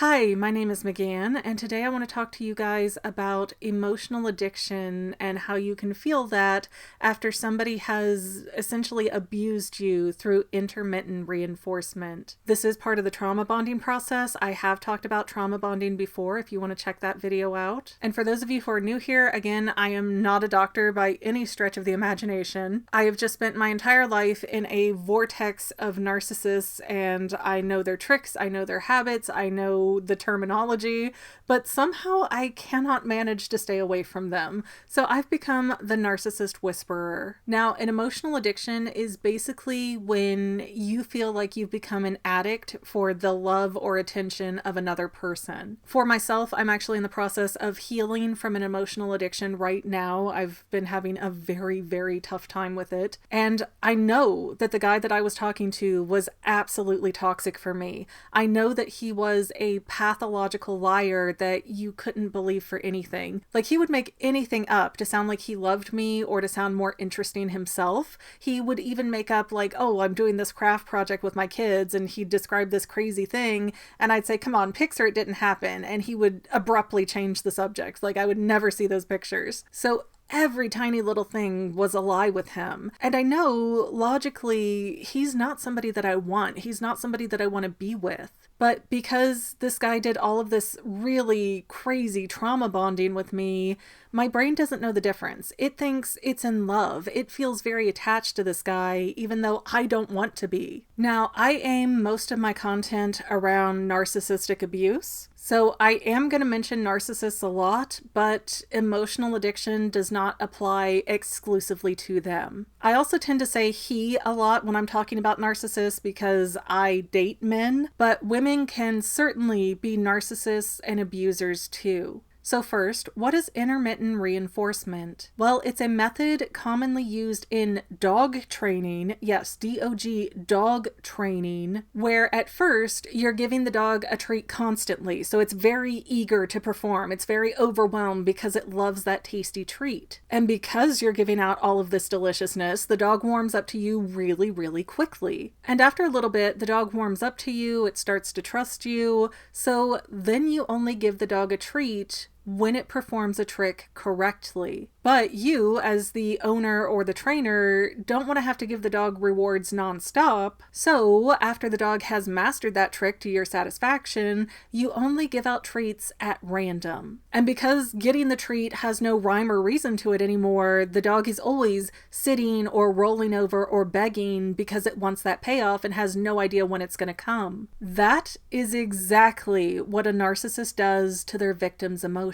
Hi, my name is McGann, and today I want to talk to you guys about emotional addiction and how you can feel that after somebody has essentially abused you through intermittent reinforcement. This is part of the trauma bonding process. I have talked about trauma bonding before if you want to check that video out. And for those of you who are new here, again, I am not a doctor by any stretch of the imagination. I have just spent my entire life in a vortex of narcissists, and I know their tricks, I know their habits, I know the terminology, but somehow I cannot manage to stay away from them. So I've become the narcissist whisperer. Now, an emotional addiction is basically when you feel like you've become an addict for the love or attention of another person. For myself, I'm actually in the process of healing from an emotional addiction right now. I've been having a very, very tough time with it. And I know that the guy that I was talking to was absolutely toxic for me. I know that he was a pathological liar that you couldn't believe for anything. Like, he would make anything up to sound like he loved me or to sound more interesting himself. He would even make up like, oh, I'm doing this craft project with my kids, and he'd describe this crazy thing, and I'd say, come on, pics or it didn't happen, and he would abruptly change the subject. Like, I would never see those pictures. So every tiny little thing was a lie with him. And I know logically he's not somebody that I want. He's not somebody that I want to be with. But because this guy did all of this really crazy trauma bonding with me, my brain doesn't know the difference. It thinks it's in love. It feels very attached to this guy, even though I don't want to be. Now, I aim most of my content around narcissistic abuse. So I am going to mention narcissists a lot, but emotional addiction does not apply exclusively to them. I also tend to say he a lot when I'm talking about narcissists because I date men, but women can certainly be narcissists and abusers too. So first, what is intermittent reinforcement? Well, it's a method commonly used in dog training, yes, D-O-G, dog training, where at first you're giving the dog a treat constantly, so it's very eager to perform. It's very overwhelmed because it loves that tasty treat. And because you're giving out all of this deliciousness, the dog warms up to you really, really quickly. And after a little bit, the dog warms up to you, it starts to trust you, so then you only give the dog a treat when it performs a trick correctly. But you, as the owner or the trainer, don't want to have to give the dog rewards nonstop. So after the dog has mastered that trick to your satisfaction, you only give out treats at random. And because getting the treat has no rhyme or reason to it anymore, the dog is always sitting or rolling over or begging because it wants that payoff and has no idea when it's going to come. That is exactly what a narcissist does to their victims' emotions.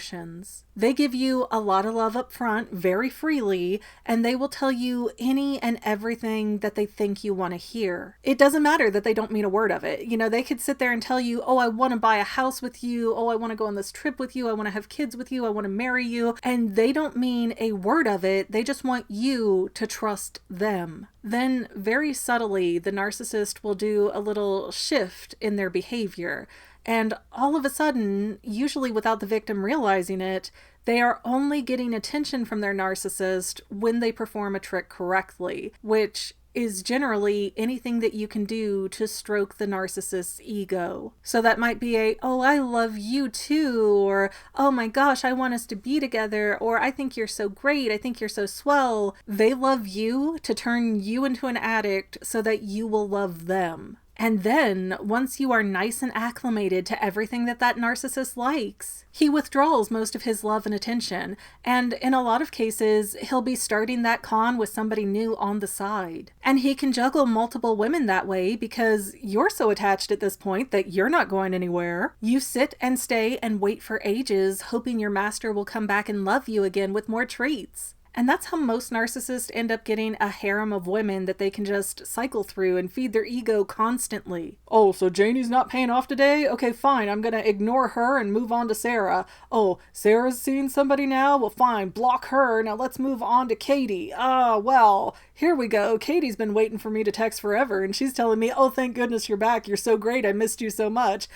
They give you a lot of love up front, very freely, and they will tell you any and everything that they think you want to hear. It doesn't matter that they don't mean a word of it. You know, they could sit there and tell you, oh, I want to buy a house with you. Oh, I want to go on this trip with you. I want to have kids with you. I want to marry you. And they don't mean a word of it. They just want you to trust them. Then, very subtly, the narcissist will do a little shift in their behavior. And all of a sudden, usually without the victim realizing it, they are only getting attention from their narcissist when they perform a trick correctly, which is generally anything that you can do to stroke the narcissist's ego. So that might be a, oh, I love you too, or, oh my gosh, I want us to be together, or I think you're so great, I think you're so swell. They love you to turn you into an addict so that you will love them. And then, once you are nice and acclimated to everything that narcissist likes, he withdraws most of his love and attention. And in a lot of cases, he'll be starting that con with somebody new on the side. And he can juggle multiple women that way because you're so attached at this point that you're not going anywhere. You sit and stay and wait for ages, hoping your master will come back and love you again with more treats. And that's how most narcissists end up getting a harem of women that they can just cycle through and feed their ego constantly. Oh, so Janie's not paying off today? Okay, fine, I'm gonna ignore her and move on to Sarah. Oh, Sarah's seeing somebody now? Well, fine, block her. Now let's move on to Katie. Well, here we go. Katie's been waiting for me to text forever, and she's telling me, oh, thank goodness you're back. You're so great. I missed you so much.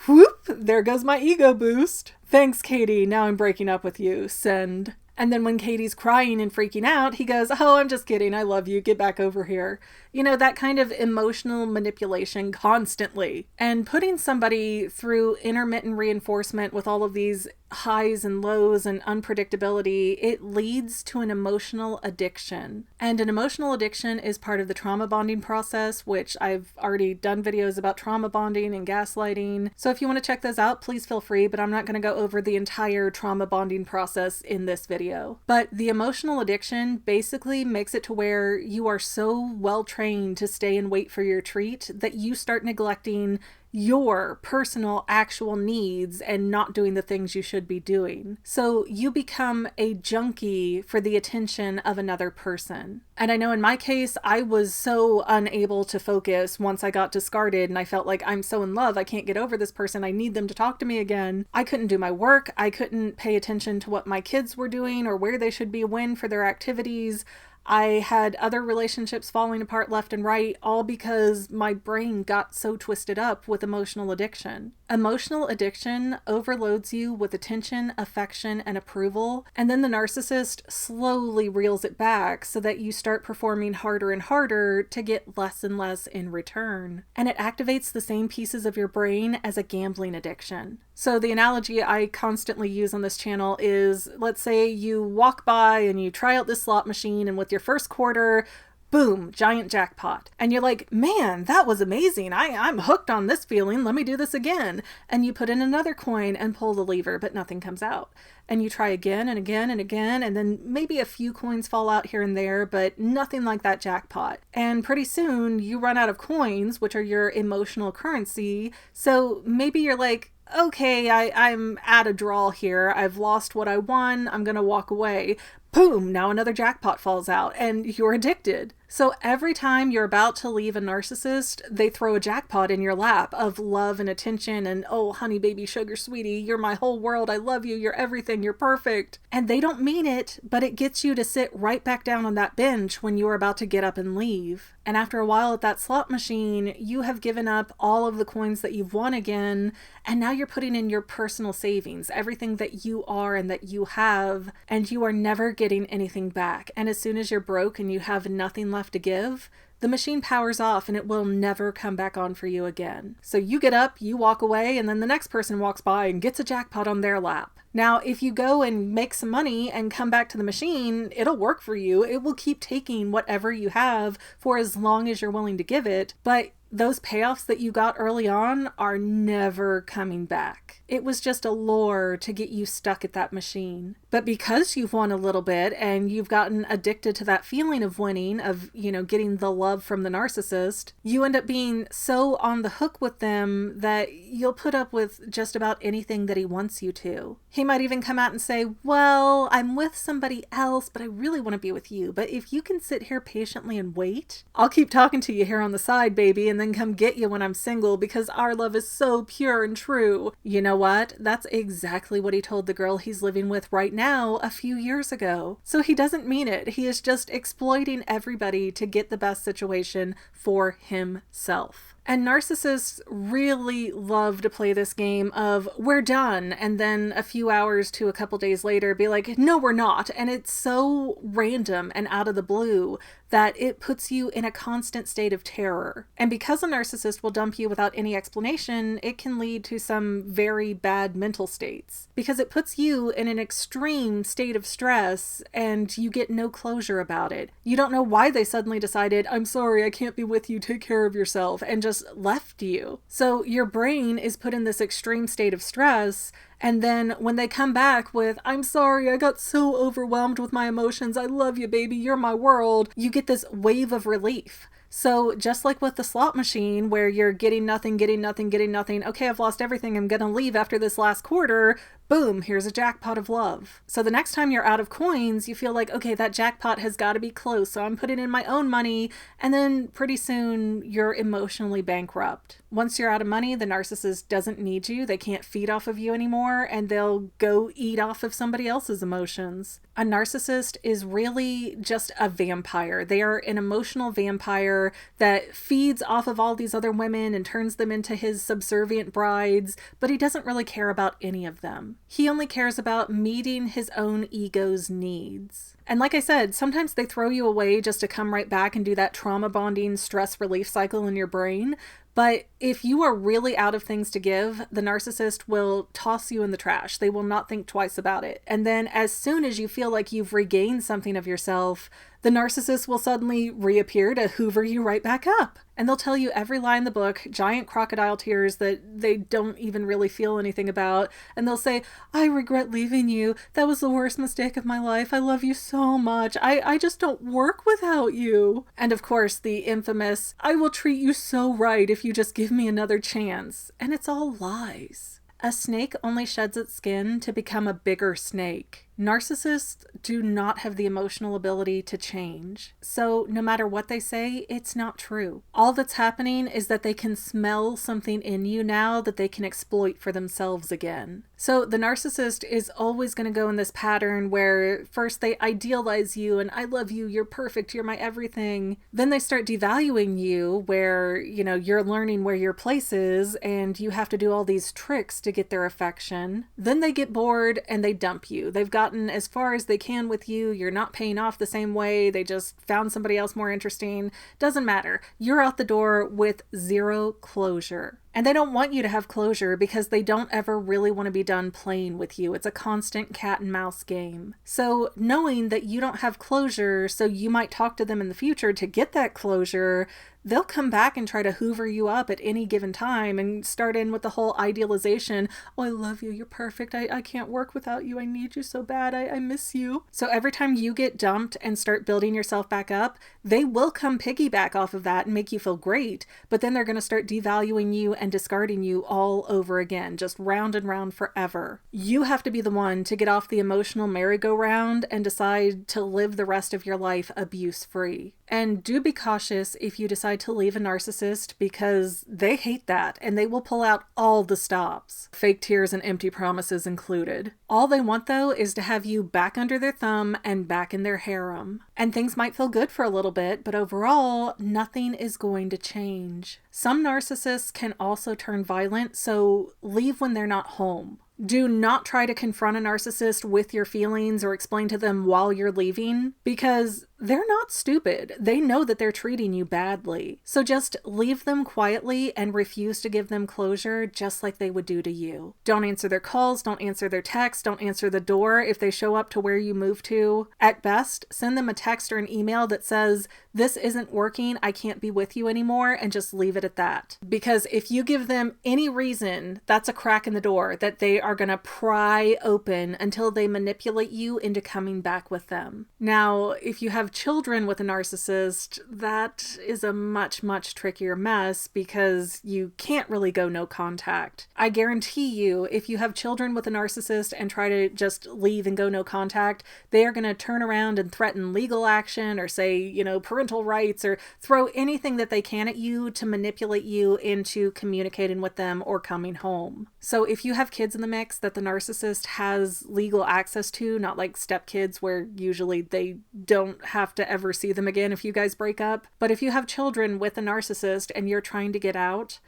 Whoop, there goes my ego boost. Thanks, Katie. Now I'm breaking up with you. Send. And then when Katie's crying and freaking out, he goes, oh, I'm just kidding. I love you. Get back over here. You know, that kind of emotional manipulation constantly. And putting somebody through intermittent reinforcement with all of these highs and lows and unpredictability, it leads to an emotional addiction. And an emotional addiction is part of the trauma bonding process, which I've already done videos about trauma bonding and gaslighting. So if you want to check those out, please feel free, but I'm not going to go over the entire trauma bonding process in this video. But the emotional addiction basically makes it to where you are so well trained to stay and wait for your treat that you start neglecting your personal actual needs and not doing the things you should be doing. So you become a junkie for the attention of another person. And I know in my case, I was so unable to focus once I got discarded and I felt like I'm so in love, I can't get over this person, I need them to talk to me again. I couldn't do my work, I couldn't pay attention to what my kids were doing or where they should be when for their activities. I had other relationships falling apart left and right, all because my brain got so twisted up with emotional addiction. Emotional addiction overloads you with attention, affection, and approval, and then the narcissist slowly reels it back so that you start performing harder and harder to get less and less in return. And it activates the same pieces of your brain as a gambling addiction. So the analogy I constantly use on this channel is, let's say you walk by and you try out this slot machine, and with your first quarter, boom, giant jackpot. And you're like, man, that was amazing. I'm hooked on this feeling. Let me do this again. And you put in another coin and pull the lever, but nothing comes out. And you try again and again and again, and then maybe a few coins fall out here and there, but nothing like that jackpot. And pretty soon you run out of coins, which are your emotional currency. So maybe you're like, okay, I'm at a draw here. I've lost what I won. I'm going to walk away. Boom, now another jackpot falls out and you're addicted. So every time you're about to leave a narcissist, they throw a jackpot in your lap of love and attention and, oh, honey, baby, sugar, sweetie, you're my whole world. I love you. You're everything. You're perfect. And they don't mean it, but it gets you to sit right back down on that bench when you're about to get up and leave. And after a while at that slot machine, you have given up all of the coins that you've won again, and now you're putting in your personal savings, everything that you are and that you have, and you are never getting anything back. And as soon as you're broke and you have nothing left to give, the machine powers off and it will never come back on for you again. So you get up, you walk away, and then the next person walks by and gets a jackpot on their lap. Now, if you go and make some money and come back to the machine, it'll work for you. It will keep taking whatever you have for as long as you're willing to give it, but those payoffs that you got early on are never coming back. It was just a lure to get you stuck at that machine. But because you've won a little bit and you've gotten addicted to that feeling of winning, of, getting the love from the narcissist, you end up being so on the hook with them that you'll put up with just about anything that he wants you to. He might even come out and say, well, I'm with somebody else, but I really want to be with you. But if you can sit here patiently and wait, I'll keep talking to you here on the side, baby, and then come get you when I'm single because our love is so pure and true. You know what? That's exactly what he told the girl he's living with right now a few years ago. So he doesn't mean it. He is just exploiting everybody to get the best situation for himself. And narcissists really love to play this game of we're done, and then a few hours to a couple days later be like, no, we're not. And it's so random and out of the blue that it puts you in a constant state of terror. And because a narcissist will dump you without any explanation, it can lead to some very bad mental states because it puts you in an extreme state of stress and you get no closure about it. You don't know why they suddenly decided, I'm sorry, I can't be with you, take care of yourself, and just left you. So your brain is put in this extreme state of stress, and then when they come back with, I'm sorry, I got so overwhelmed with my emotions, I love you, baby, you're my world, you get this wave of relief. So just like with the slot machine where you're getting nothing, okay, I've lost everything, I'm gonna leave after this last quarter, boom, here's a jackpot of love. So the next time you're out of coins, you feel like, okay, that jackpot has got to be close, so I'm putting in my own money, and then pretty soon you're emotionally bankrupt. Once you're out of money, the narcissist doesn't need you, they can't feed off of you anymore, and they'll go eat off of somebody else's emotions. A narcissist is really just a vampire. They are an emotional vampire there that feeds off of all these other women and turns them into his subservient brides, but he doesn't really care about any of them. He only cares about meeting his own ego's needs. And like I said, sometimes they throw you away just to come right back and do that trauma bonding stress relief cycle in your brain. But if you are really out of things to give, the narcissist will toss you in the trash. They will not think twice about it. And then as soon as you feel like you've regained something of yourself, the narcissist will suddenly reappear to hoover you right back up. And they'll tell you every lie in the book, giant crocodile tears that they don't even really feel anything about. And they'll say, I regret leaving you. That was the worst mistake of my life. I love you so much. I just don't work without you. And of course, the infamous, I will treat you so right if you just give me another chance. And it's all lies. A snake only sheds its skin to become a bigger snake. Narcissists do not have the emotional ability to change. So no matter what they say, it's not true. All that's happening is that they can smell something in you now that they can exploit for themselves again. So the narcissist is always going to go in this pattern where first they idealize you and I love you, you're perfect, you're my everything. Then they start devaluing you where, you're learning where your place is and you have to do all these tricks to get their affection. Then they get bored and they dump you. They've gotten as far as they can with you. You're not paying off the same way. They just found somebody else more interesting. Doesn't matter. You're out the door with zero closure. And they don't want you to have closure because they don't ever really want to be done playing with you. It's a constant cat and mouse game. So knowing that you don't have closure, so you might talk to them in the future to get that closure, they'll come back and try to hoover you up at any given time and start in with the whole idealization. Oh, I love you. You're perfect. I can't work without you. I need you so bad. I miss you. So every time you get dumped and start building yourself back up, they will come piggyback off of that and make you feel great. But then they're going to start devaluing you and discarding you all over again, just round and round forever. You have to be the one to get off the emotional merry-go-round and decide to live the rest of your life abuse-free. And do be cautious if you decide to leave a narcissist because they hate that and they will pull out all the stops, fake tears and empty promises included. All they want though is to have you back under their thumb and back in their harem. And things might feel good for a little bit, but overall, nothing is going to change. Some narcissists can also turn violent, so leave when they're not home. Do not try to confront a narcissist with your feelings or explain to them while you're leaving because they're not stupid. They know that they're treating you badly. So just leave them quietly and refuse to give them closure just like they would do to you. Don't answer their calls, don't answer their texts, don't answer the door if they show up to where you move to. At best, send them a text or an email that says, this isn't working, I can't be with you anymore, and just leave it at that. Because if you give them any reason, that's a crack in the door that they are going to pry open until they manipulate you into coming back with them. Now, if you have children with a narcissist, that is a much, much trickier mess because you can't really go no contact. I guarantee you, if you have children with a narcissist and try to just leave and go no contact, they are going to turn around and threaten legal action or say, parental rights or throw anything that they can at you to manipulate you into communicating with them or coming home. So if you have kids in the mix that the narcissist has legal access to, not like stepkids where usually they don't have to ever see them again if you guys break up, but if you have children with a narcissist and you're trying to get out,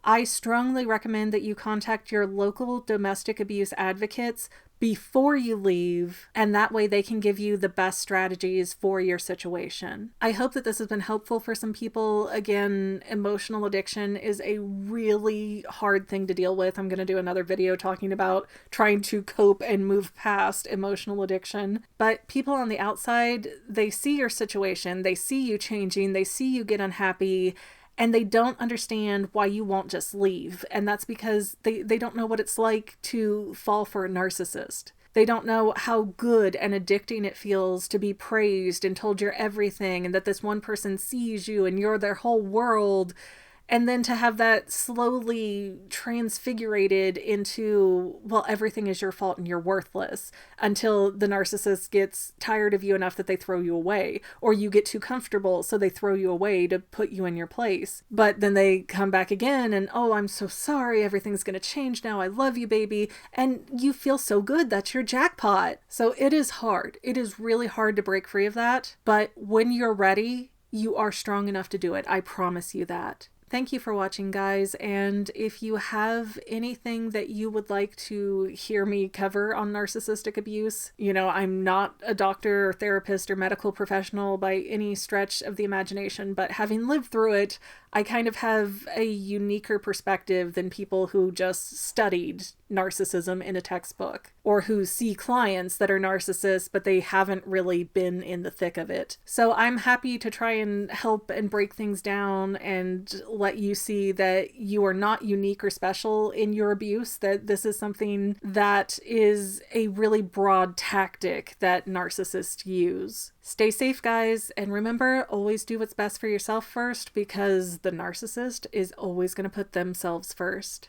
I strongly recommend that you contact your local domestic abuse advocates before you leave, and that way they can give you the best strategies for your situation. I hope that this has been helpful for some people. Again, emotional addiction is a really hard thing to deal with. I'm going to do another video talking about trying to cope and move past emotional addiction. But people on the outside, they see your situation, they see you changing, they see you get unhappy, and they don't understand why you won't just leave. And that's because they don't know what it's like to fall for a narcissist. They don't know how good and addicting it feels to be praised and told you're everything and that this one person sees you and you're their whole world. And then to have that slowly transfigurated into, well, everything is your fault and you're worthless until the narcissist gets tired of you enough that they throw you away, or you get too comfortable so they throw you away to put you in your place. But then they come back again and, oh, I'm so sorry, everything's going to change now, I love you, baby. And you feel so good, that's your jackpot. So it is hard. It is really hard to break free of that. But when you're ready, you are strong enough to do it. I promise you that. Thank you for watching, guys, and if you have anything that you would like to hear me cover on narcissistic abuse, I'm not a doctor or therapist or medical professional by any stretch of the imagination, but having lived through it, I kind of have a uniquer perspective than people who just studied narcissism in a textbook, or who see clients that are narcissists, but they haven't really been in the thick of it. So I'm happy to try and help and break things down and let you see that you are not unique or special in your abuse, that this is something that is a really broad tactic that narcissists use. Stay safe, guys, and remember, always do what's best for yourself first, because the narcissist is always going to put themselves first.